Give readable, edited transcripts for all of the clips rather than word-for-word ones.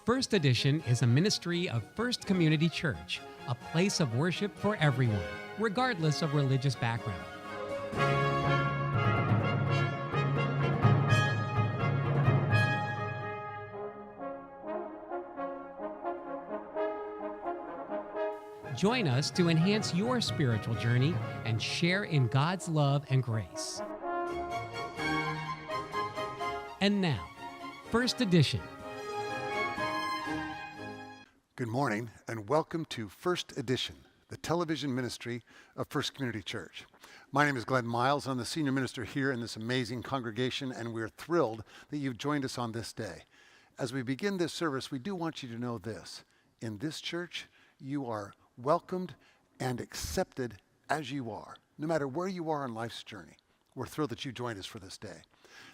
First Edition is a ministry of First Community Church, a place of worship for everyone, regardless of religious background. Join us to enhance your spiritual journey and share in God's love and grace. And now, First Edition. Good morning and welcome to First Edition, the television ministry of First Community Church. My name is Glenn Miles. I'm the senior minister here in this amazing congregation, and we're thrilled that you've joined us on this day. As we begin this service, we do want you to know this. In this church, you are welcomed and accepted as you are, no matter where you are in life's journey. We're thrilled that you joined us for this day.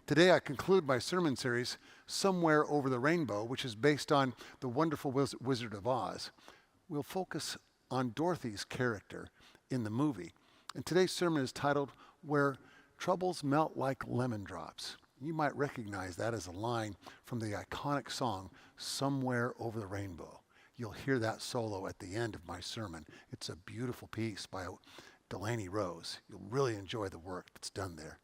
Today I conclude my sermon series, Somewhere Over the Rainbow, which is based on the wonderful Wizard of Oz. We'll focus on Dorothy's character in the movie. And today's sermon is titled, Where Troubles Melt Like Lemon Drops. You might recognize that as a line from the iconic song, Somewhere Over the Rainbow. You'll hear that solo at the end of my sermon. It's a beautiful piece by Delaney Rose. You'll really enjoy the work that's done there.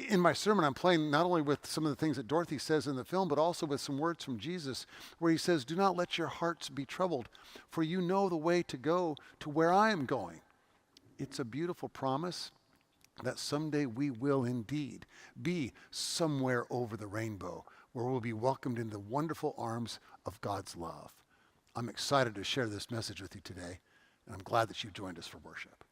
In my sermon, I'm playing not only with some of the things that Dorothy says in the film, but also with some words from Jesus where he says, do not let your hearts be troubled, for you know the way to go to where I am going. It's a beautiful promise that someday we will indeed be somewhere over the rainbow, where we'll be welcomed into the wonderful arms of God's love. I'm excited to share this message with you today, and I'm glad that you've joined us for worship.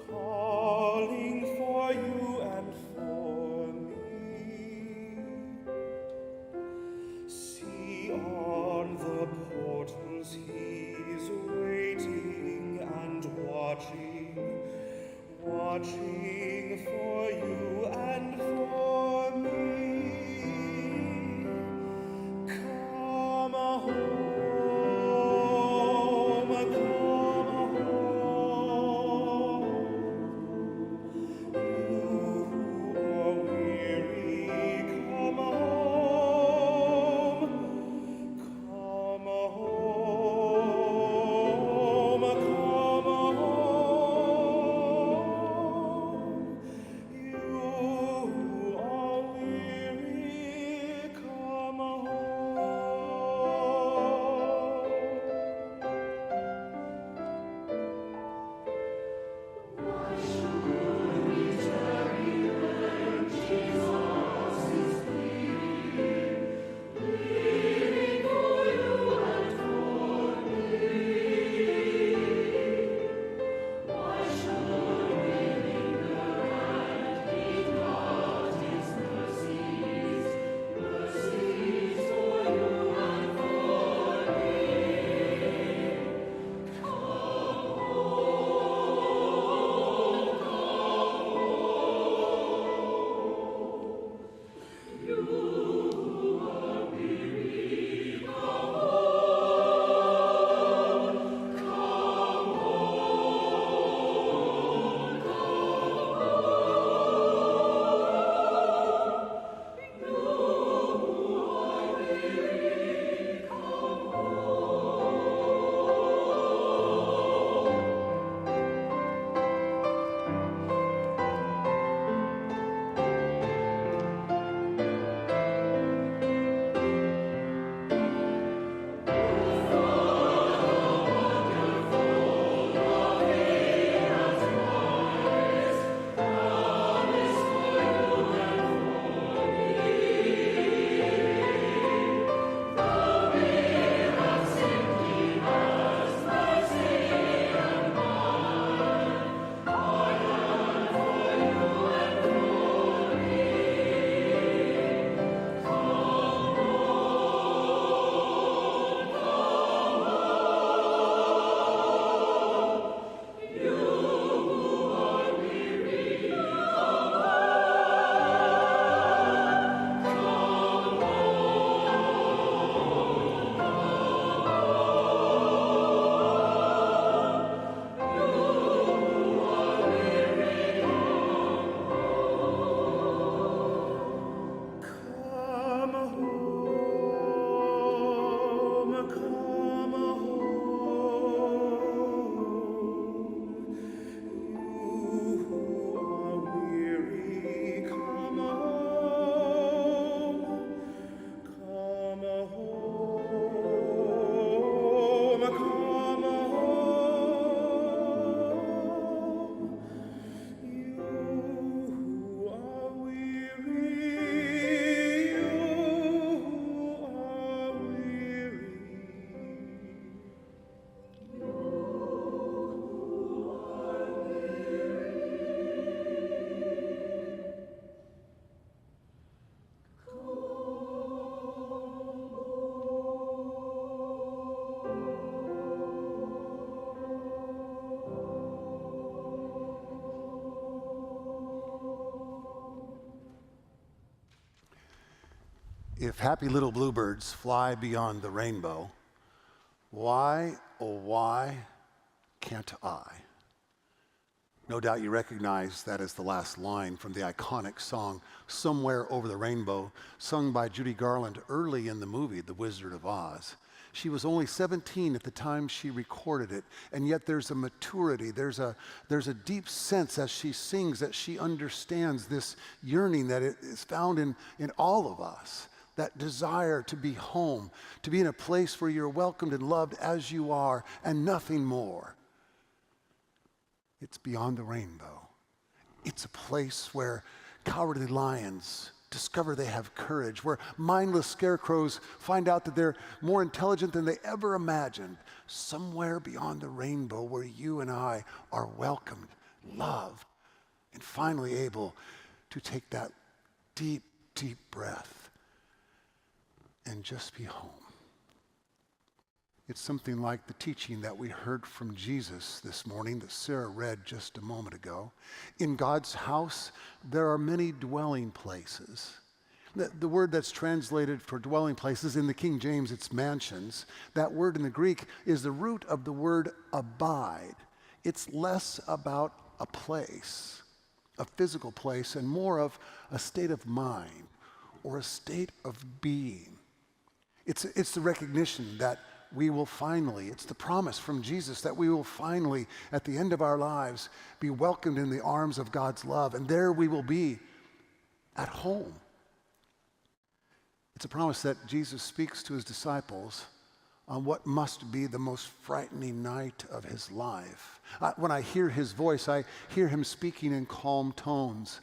Calling for you and for me. If happy little bluebirds fly beyond the rainbow, why, oh why, can't I? No doubt you recognize that as the last line from the iconic song Somewhere Over the Rainbow, sung by Judy Garland early in the movie The Wizard of Oz. She was only 17 at the time she recorded it, and yet there's a maturity, there's a deep sense as she sings that she understands this yearning that is found in all of us, that desire to be home, to be in a place where you're welcomed and loved as you are, and nothing more. It's beyond the rainbow. It's a place where cowardly lions discover they have courage, where mindless scarecrows find out that they're more intelligent than they ever imagined. Somewhere beyond the rainbow where you and I are welcomed, loved, and finally able to take that deep, deep breath and just be home. It's something like the teaching that we heard from Jesus this morning that Sarah read just a moment ago. In God's house, there are many dwelling places. The word that's translated for dwelling places in the King James, it's mansions. That word in the Greek is the root of the word abide. It's less about a place, a physical place, and more of a state of mind or a state of being. It's the recognition that we will finally, it's the promise from Jesus that we will finally, at the end of our lives, be welcomed in the arms of God's love, and there we will be at home. It's a promise that Jesus speaks to his disciples on what must be the most frightening night of his life. When I hear his voice, I hear him speaking in calm tones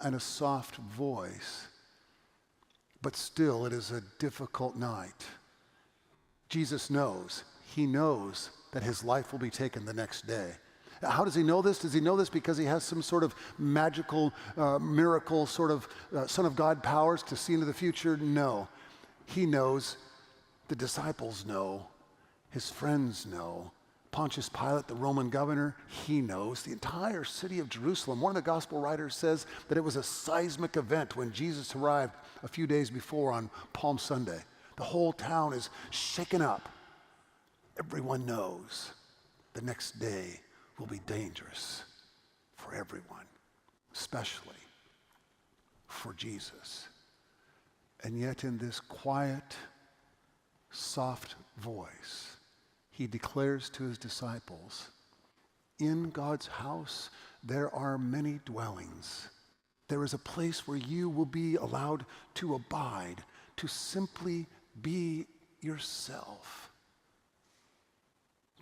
and a soft voice, but still it is a difficult night. Jesus knows, he knows that his life will be taken the next day. How does he know this? Does he know this because he has some sort of magical, miracle, sort of Son of God powers to see into the future? No. He knows, the disciples know, his friends know, Pontius Pilate, the Roman governor, he knows. The entire city of Jerusalem. One of the gospel writers says that it was a seismic event when Jesus arrived a few days before on Palm Sunday. The whole town is shaken up. Everyone knows the next day will be dangerous for everyone, especially for Jesus. And yet in this quiet, soft voice, he declares to his disciples, in God's house there are many dwellings. There is a place where you will be allowed to abide, to simply be yourself,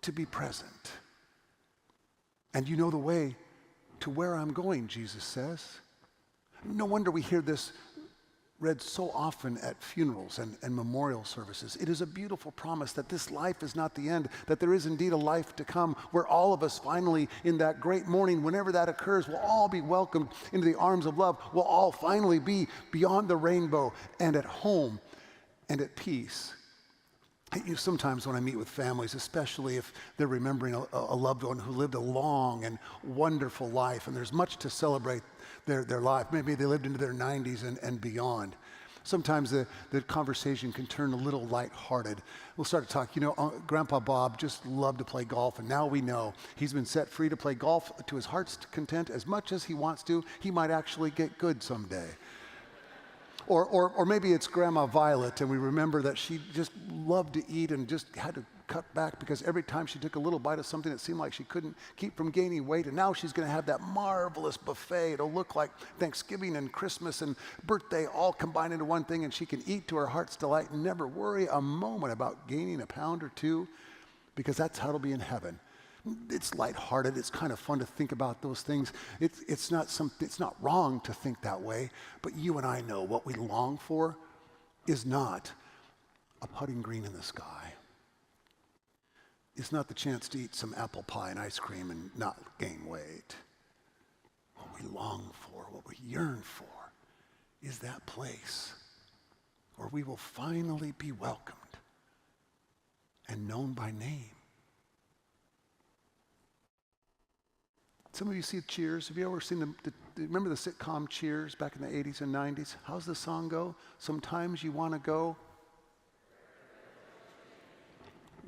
to be present. And you know the way to where I'm going, Jesus says. No wonder we hear this read so often at funerals and memorial services. It is a beautiful promise that this life is not the end, that there is indeed a life to come where all of us finally, in that great morning, whenever that occurs, will all be welcomed into the arms of love. We'll all finally be beyond the rainbow and at home and at peace. Sometimes when I meet with families, especially if they're remembering a loved one who lived a long and wonderful life, and there's much to celebrate their life. Maybe they lived into their 90s and beyond. Sometimes the conversation can turn a little lighthearted. We'll start to talk, Grandpa Bob just loved to play golf, and now we know he's been set free to play golf to his heart's content as much as he wants to. He might actually get good someday. Or maybe it's Grandma Violet, and we remember that she just loved to eat and just had to cut back because every time she took a little bite of something, it seemed like she couldn't keep from gaining weight. And now she's going to have that marvelous buffet. It'll look like Thanksgiving and Christmas and birthday all combined into one thing, and she can eat to her heart's delight and never worry a moment about gaining a pound or two, because that's how it'll be in heaven. It's lighthearted. It's kind of fun to think about those things. It's not wrong to think that way, but you and I know what we long for is not a putting green in the sky. It's not the chance to eat some apple pie and ice cream and not gain weight. What we long for, what we yearn for, is that place where we will finally be welcomed and known by name. Some of you see Cheers. Have you ever seen the remember the sitcom Cheers back in the 80s and 90s? How's the song go? Sometimes you want to go.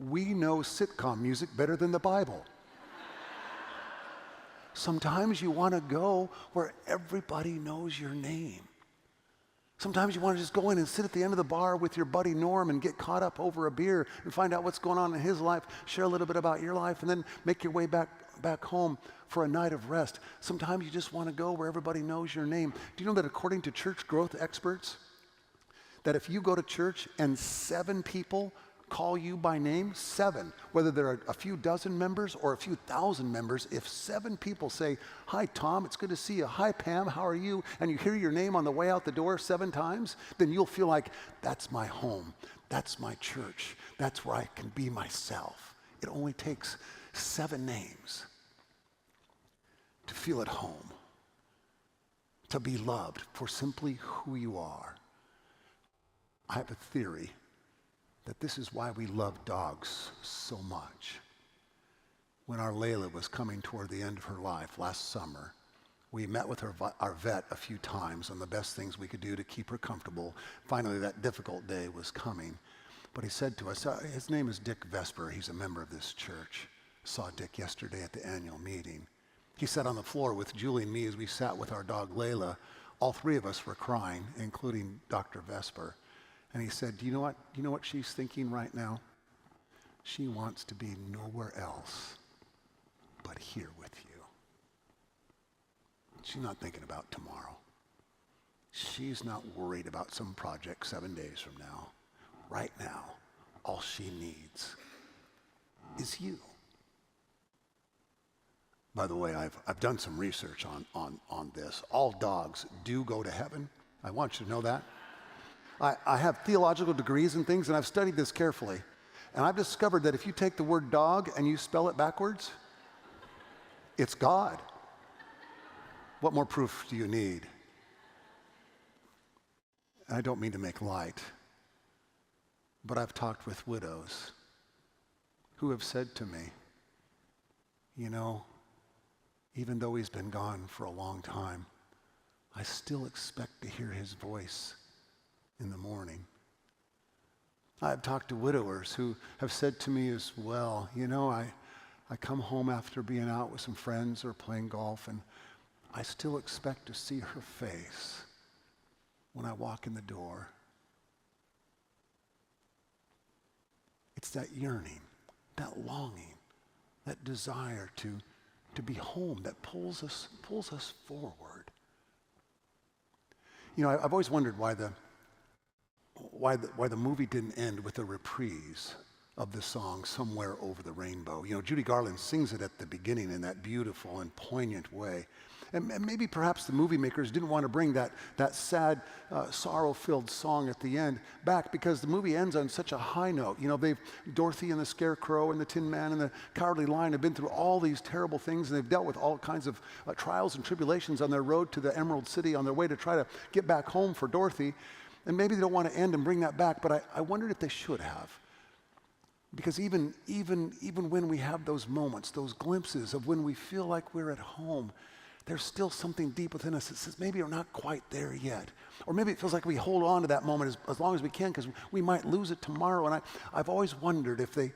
We know sitcom music better than the Bible. Sometimes you want to go where everybody knows your name. Sometimes you want to just go in and sit at the end of the bar with your buddy Norm and get caught up over a beer and find out what's going on in his life, share a little bit about your life, and then make your way back home for a night of rest. Sometimes you just want to go where everybody knows your name. Do you know that according to church growth experts, that if you go to church and 7 people call you by name, 7, whether there are a few dozen members or a few thousand members, if 7 people say, "Hi, Tom, it's good to see you. Hi, Pam, how are you?" and you hear your name on the way out the door 7 times, then you'll feel like, that's my home. That's my church. That's where I can be myself. It only takes 7 names to feel at home, to be loved for simply who you are. I have a theory that this is why we love dogs so much. When our Layla was coming toward the end of her life last summer, we met with our vet a few times on the best things we could do to keep her comfortable. Finally, that difficult day was coming. But he said to us, his name is Dick Vesper. He's a member of this church. Saw Dick yesterday at the annual meeting. He sat on the floor with Julie and me as we sat with our dog Layla. All 3 of us were crying, including Dr. Vesper. And he said, do you know what she's thinking right now? She wants to be nowhere else but here with you. She's not thinking about tomorrow. She's not worried about some project 7 days from now. Right now, all she needs is you. By the way, I've done some research on this. All dogs do go to heaven. I want you to know that. I have theological degrees and things, and I've studied this carefully. And I've discovered that if you take the word dog and you spell it backwards, it's God. What more proof do you need? I don't mean to make light, but I've talked with widows who have said to me, you know, even though he's been gone for a long time, I still expect to hear his voice in the morning. I've talked to widowers who have said to me as well, you know, I come home after being out with some friends or playing golf, and I still expect to see her face when I walk in the door. It's that yearning, that longing, that desire to be home that pulls us forward. You know, I've always wondered why the movie didn't end with a reprise of the song Somewhere Over the Rainbow. You know, Judy Garland sings it at the beginning in that beautiful and poignant way. And maybe perhaps the movie makers didn't want to bring that sad, sorrow-filled song at the end back because the movie ends on such a high note. You know, Dorothy and the Scarecrow and the Tin Man and the Cowardly Lion have been through all these terrible things, and they've dealt with all kinds of trials and tribulations on their road to the Emerald City on their way to try to get back home for Dorothy. And maybe they don't want to end and bring that back, but I wondered if they should have. Because even when we have those moments, those glimpses of when we feel like we're at home, there's still something deep within us that says maybe we're not quite there yet. Or maybe it feels like we hold on to that moment as long as we can because we might lose it tomorrow. And I've always wondered if they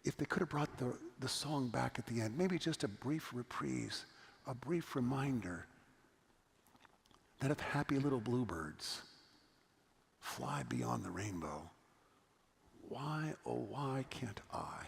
could have brought the song back at the end, maybe just a brief reprise, a brief reminder that if happy little bluebirds fly beyond the rainbow, why, oh why can't I?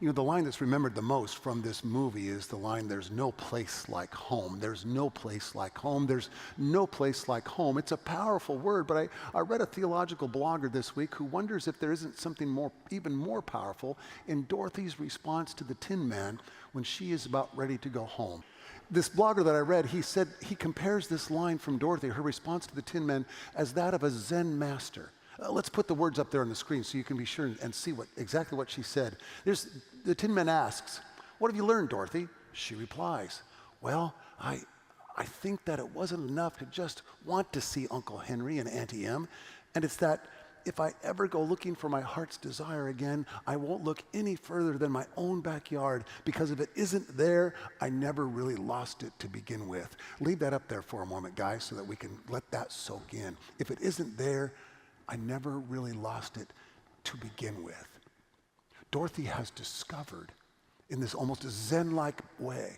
You know, the line that's remembered the most from this movie is the line, there's no place like home. There's no place like home. There's no place like home. It's a powerful word, but I read a theological blogger this week who wonders if there isn't something even more powerful in Dorothy's response to the Tin Man when she is about ready to go home. This blogger that I read, he said he compares this line from Dorothy, her response to the Tin Man, as that of a Zen master. Let's put the words up there on the screen so you can be sure and see exactly what she said. The Tin Man asks, "What have you learned, Dorothy?" She replies, "Well, I think that it wasn't enough to just want to see Uncle Henry and Auntie Em, and it's that if I ever go looking for my heart's desire again, I won't look any further than my own backyard, because if it isn't there, I never really lost it to begin with. Leave that up there for a moment, guys, so that we can let that soak in. If it isn't there, I never really lost it to begin with. Dorothy has discovered in this almost Zen-like way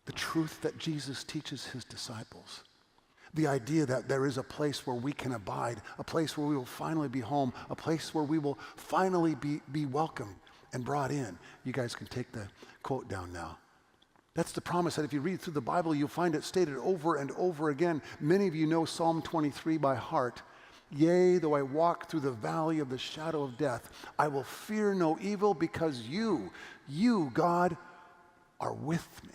the truth that Jesus teaches his disciples. The idea that there is a place where we can abide, a place where we will finally be home, a place where we will finally be welcomed and brought in. You guys can take the quote down now. That's the promise that if you read through the Bible, you'll find it stated over and over again. Many of you know Psalm 23 by heart. Yea, though I walk through the valley of the shadow of death, I will fear no evil, because you, God, are with me.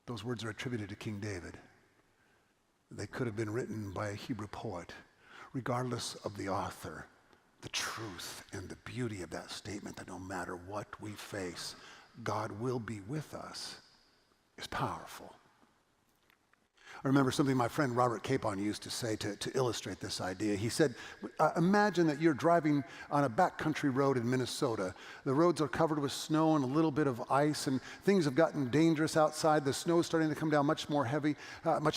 Those words are attributed to King David. They could have been written by a Hebrew poet. Regardless of the author, the truth and the beauty of that statement, that no matter what we face, God will be with us, is powerful. I remember something my friend Robert Capon used to say to illustrate this idea. He said, imagine that you're driving on a backcountry road in Minnesota. The roads are covered with snow and a little bit of ice, and things have gotten dangerous outside. The snow is starting to come down much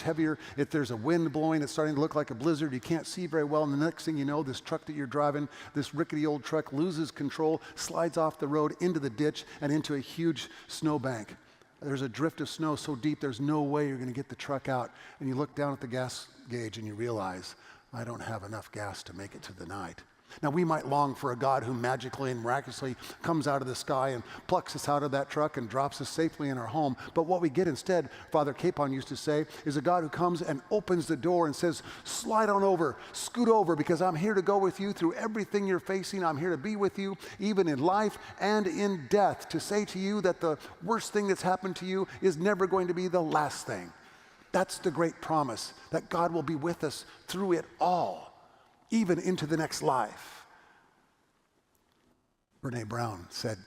heavier. If there's a wind blowing, it's starting to look like a blizzard. You can't see very well, and the next thing you know, this truck that you're driving, this rickety old truck, loses control, slides off the road into the ditch and into a huge snowbank. There's a drift of snow so deep there's no way you're going to get the truck out. And you look down at the gas gauge and you realize, I don't have enough gas to make it to the night. Now, we might long for a God who magically and miraculously comes out of the sky and plucks us out of that truck and drops us safely in our home. But what we get instead, Father Capon used to say, is a God who comes and opens the door and says, slide on over, scoot over, because I'm here to go with you through everything you're facing. I'm here to be with you, even in life and in death, to say to you that the worst thing that's happened to you is never going to be the last thing. That's the great promise, that God will be with us through it all, even into the next life. Brene Brown said,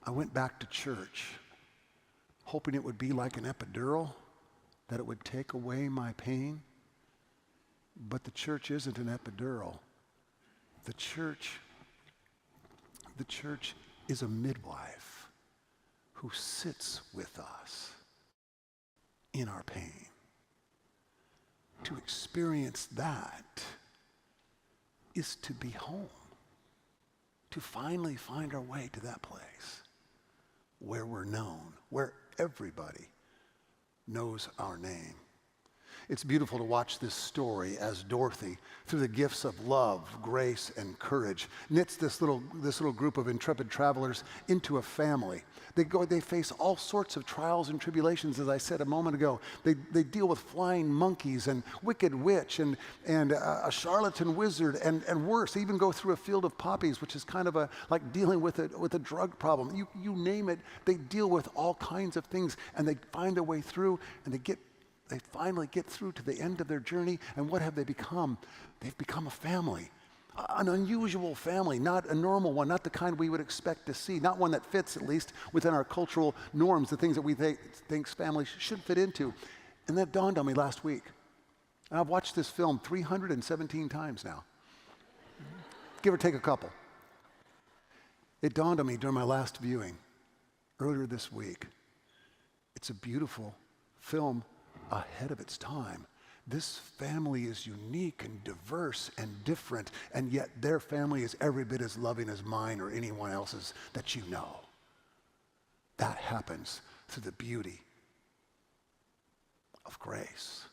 I went back to church hoping it would be like an epidural, that it would take away my pain. But the church isn't an epidural. The church is a midwife who sits with us in our pain. To experience that is to be home, to finally find our way to that place where we're known, where everybody knows our name. It's beautiful to watch this story as Dorothy, through the gifts of love, grace, and courage, knits this little group of intrepid travelers into a family. They face all sorts of trials and tribulations, as I said a moment ago. They deal with flying monkeys and wicked witch and a charlatan wizard and worse. They even go through a field of poppies, which is kind of like dealing with a drug problem. You name it, they deal with all kinds of things, and they find their way through, and they finally get through to the end of their journey, and what have they become? They've become a family, an unusual family, not a normal one, not the kind we would expect to see, not one that fits, at least, within our cultural norms, the things that we think families should fit into. And that dawned on me last week. And I've watched this film 317 times now, give or take a couple. It dawned on me during my last viewing, earlier this week. It's a beautiful film ahead of its time. This family is unique and diverse and different, and yet their family is every bit as loving as mine or anyone else's that you know. That happens through the beauty of grace,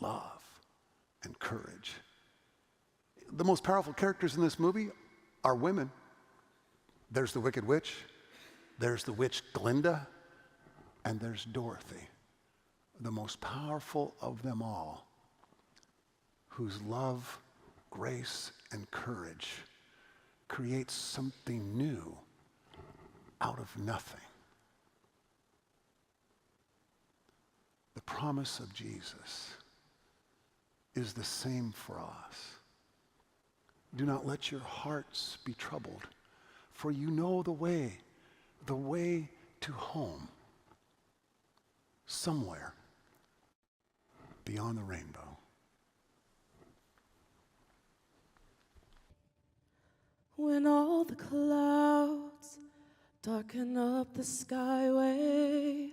love, and courage. The most powerful characters in this movie are women. There's the Wicked Witch, there's the witch Glinda, and there's Dorothy, the most powerful of them all, whose love, grace, and courage creates something new out of nothing. The promise of Jesus is the same for us. Do not let your hearts be troubled, for you know the way to home, somewhere beyond the rainbow. When all the clouds darken up the skyway,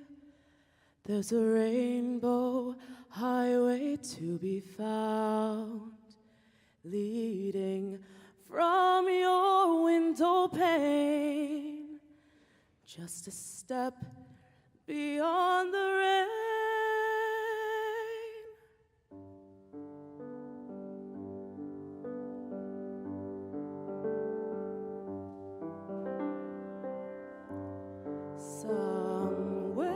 there's a rainbow highway to be found, leading from your window pane, just a step beyond the rain. Somewhere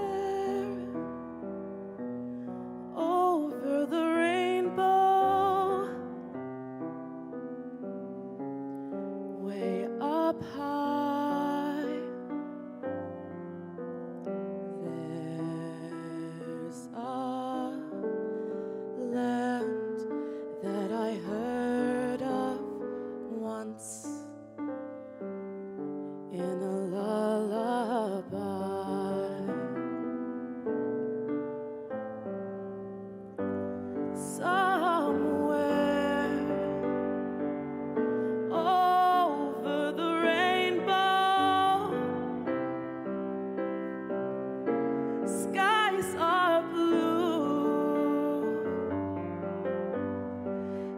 over the rainbow, way up high, there's a land that I heard of once in a lullaby. Somewhere over the rainbow, skies are blue,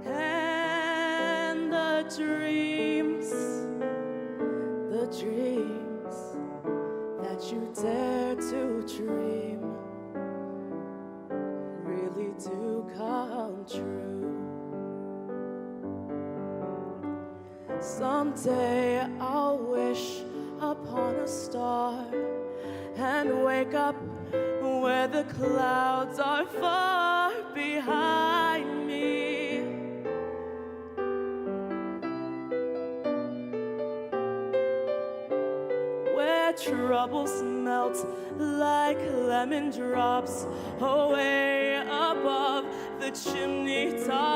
and the dreams that you dare to dream really do come true. Someday I'll wish upon a star and wake up where the clouds are far behind me. Where troubles melt like lemon drops away above the chimney top.